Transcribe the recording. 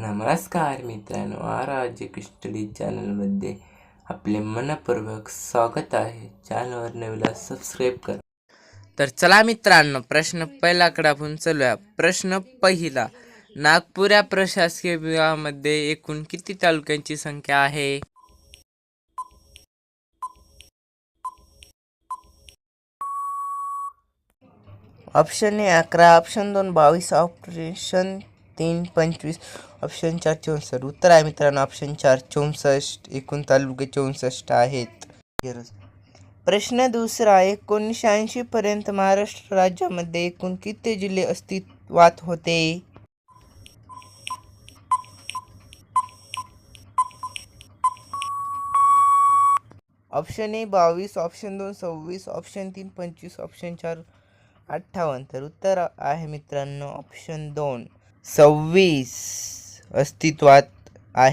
नमस्कार मित्रांनो, R study चॅनलमध्ये आपले मनपूर्वक स्वागत आहे. चॅनलवर नवीन सबस्क्राईब करा. तर चला मित्रांनो, प्रश्न पहिल्याकडे आपण चलूया. प्रश्न पहिला, नागपूर या प्रशासकीय विभागामध्ये एकूण किती तालुक्यांची संख्या आहे? Option A 11, option 2 22, option 3 25, option 4 64. उत्तर आहे मित्रांनो ऑप्शन 4 64. एकूण तालुके 64 आहेत. प्रश्न दुसरा, 1980 पर्यंत महाराष्ट्र राज्यामध्ये एकूण किती जिल्हे अस्तित्वात होते? Option A 22, option 2 26, option 3 25, option 4 58. तर उत्तर आहे मित्रांनो ऑप्शन 2 26 अस्तित्वात